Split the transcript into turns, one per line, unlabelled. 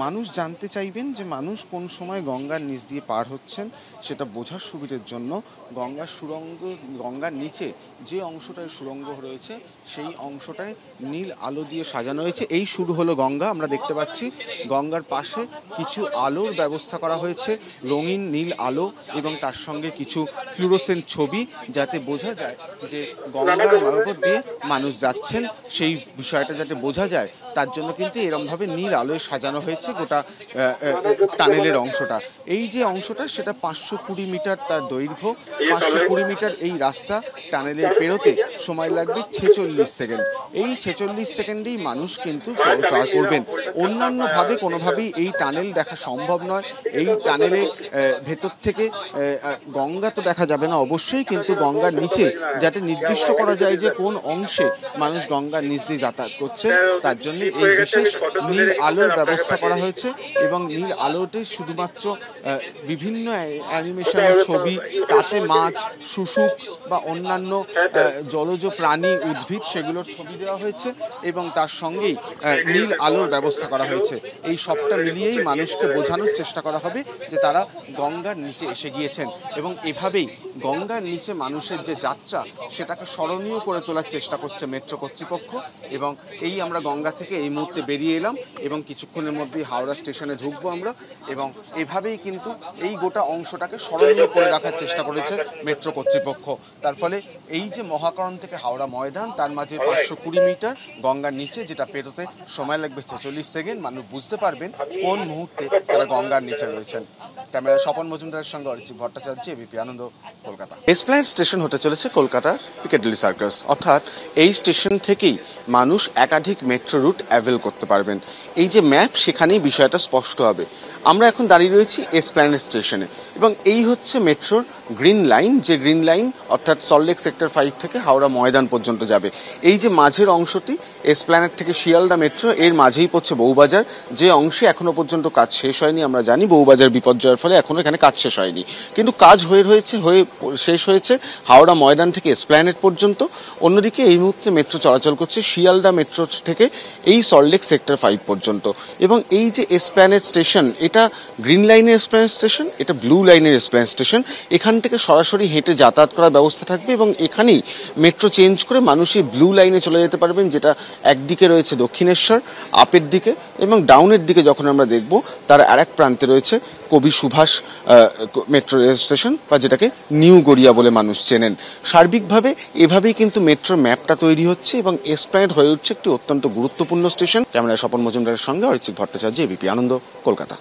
মানুষ জানতে চাইবেন যে মানুষ কোন সময় গঙ্গার নিচ দিয়ে পার হচ্ছেন সেটা বোঝার সুবিধার জন্য গঙ্গার নিচে যে অংশটায় সুড়ঙ্গ রয়েছে সেই অংশটায় নীল আলো দিয়ে সাজানো হয়েছে। এই শুরু হলো গঙ্গা, আমরা দেখতে পাচ্ছি গঙ্গার পাশে কিছু আলোর ব্যবস্থা করা হয়েছে, রঙিন নীল আলো এবং তার সঙ্গে কিছু ফ্লুরোসেন্ট ছবি, যাতে বোঝা যায় যে গঙ্গার উপর দিয়ে মানুষ যাচ্ছেন সেই বিষয়টা যাতে বোঝা যায় তার জন্য কিন্তু এরমভাবে নীল আলোয় সাজানো হয়েছে গোটা টানেলের অংশটা। এই যে অংশটা সেটা 520 মিটার তার দৈর্ঘ্য, 520 মিটার এই রাস্তা টানেলের পেরোতে সময় লাগবে 46 সেকেন্ড। এই 46 সেকেন্ডেই মানুষ কিন্তু পার করবেন। অন্যান্যভাবে কোনোভাবেই এই টানেল দেখা সম্ভব নয়। এই টানেলে ভেতর থেকে গঙ্গা তো দেখা যাবে না অবশ্যই, কিন্তু গঙ্গার নিচে যাতে নির্দিষ্ট করা যায় যে কোন অংশে মানুষ গঙ্গার নিচ দিয়ে যাতায়াত করছে তার জন্য এই বিশেষ নীল আলোর ব্যবস্থা করা হয়েছে। এবং নীল আলোতে শুধুমাত্র বিভিন্ন অ্যানিমেশন ছবি, তাতে মাছ, শুশুক বা অন্যান্য জলজ প্রাণী, উদ্ভিদ সেগুলোর ছবি দেওয়া হয়েছে এবং তার সঙ্গেই নীল আলোর ব্যবস্থা করা হয়েছে। এই সবটা মিলিয়েই মানুষকে বোঝানোর চেষ্টা করা হবে যে তারা গঙ্গার নিচে এসে গিয়েছেন এবং এভাবেই গঙ্গার নিচে মানুষের যে যাত্রা সেটাকে স্মরণীয় করে তোলার চেষ্টা করছে মেট্রো কর্তৃপক্ষ। এবং এই আমরা গঙ্গা থেকে এই মুহূর্তে বেরিয়ে এলাম এবং কিছুক্ষণের মধ্যেই হাওড়া স্টেশনে ঢুকবো আমরা, এবং এভাবেই কিন্তু এই গোটা অংশটাকে স্মরণীয় করে রাখার চেষ্টা করেছে মেট্রো কর্তৃপক্ষ। তার ফলে এই যে মহাকরণ থেকে হাওড়া ময়দান তার মাঝে 520 মিটার গঙ্গার নিচে, যেটা পেরোতে সময় লাগবে 46 সেকেন্ড, মানুষ বুঝতে পারবেন কোন মুহূর্তে তারা গঙ্গার নিচে রয়েছেন। ক্যামেরা স্বপন মজুমদারের সঙ্গে অরিজিৎ ভট্টাচার্য, এবিপি আনন্দ, কলকাতা। এসপ্ল্যানেড স্টেশন হতে চলেছে কলকাতার পিকাডিলি সার্কাস, অর্থাৎ এই স্টেশন থেকেই মানুষ একাধিক মেট্রো রুট অ্যাভেল করতে পারবেন। এই যে ম্যাপ সেখানেই বিষয়টা স্পষ্ট হবে। আমরা এখন দাঁড়িয়ে রয়েছি এসপ্ল্যানেড স্টেশনে এবং এই হচ্ছে মেট্রোর গ্রিন লাইন, যে গ্রিন লাইন অর্থাৎ সল্টলেক সেক্টর 5 থেকে হাওড়া ময়দান পর্যন্ত যাবে। এই যে মাঝের অংশটি এসপ্ল্যানেড থেকে শিয়ালদা মেট্রো, এর মাঝেই পড়ছে বউবাজার, যে অংশে এখনো পর্যন্ত কাজ শেষ হয়নি। আমরা জানি বউবাজার বিপর্যয়ের ফলে এখনো এখানে কাজ শেষ হয়নি, কিন্তু কাজ শেষ হয়েছে হাওড়া ময়দান থেকে এসপ্ল্যানেড পর্যন্ত। অন্যদিকে এই মুহূর্তে মেট্রো চলাচল করছে শিয়ালদা মেট্রো থেকে এই সল্টলেক সেক্টর 5 পর্যন্ত। এবং এই যে এসপ্ল্যানেড স্টেশন, এটা গ্রিন লাইনের এসপ্ল্যানেড স্টেশন, এটা ব্লু লাইনের এসপ্ল্যানেড স্টেশন। এখান থেকে সরাসরি হেঁটে যাতায়াত করার ব্যবস্থা থাকবে এবং এখানেই মেট্রো চেঞ্জ করে মানুষ এই ব্লু লাইনে চলে যেতে পারবেন, যেটা একদিকে রয়েছে দক্ষিণেশ্বর আপের দিকে, এবং ডাউনের দিকে যখন আমরা দেখব তার আরেক প্রান্তে রয়েছে কবি সুভাষ মেট্রো রেল স্টেশন, বা যেটাকে নিউ গড়িয়া বলে মানুষ চেনেন। সার্বিকভাবে এভাবেই কিন্তু মেট্রোর ম্যাপটা তৈরি হচ্ছে এবং এসপ্ল্যানেড হয়ে উঠছে একটি অত্যন্ত গুরুত্বপূর্ণ স্টেশন। ক্যামেরায় স্বপন মজুমদারের সঙ্গে অরিজিৎ ভট্টাচার্য, এবিপি আনন্দ, কলকাতা।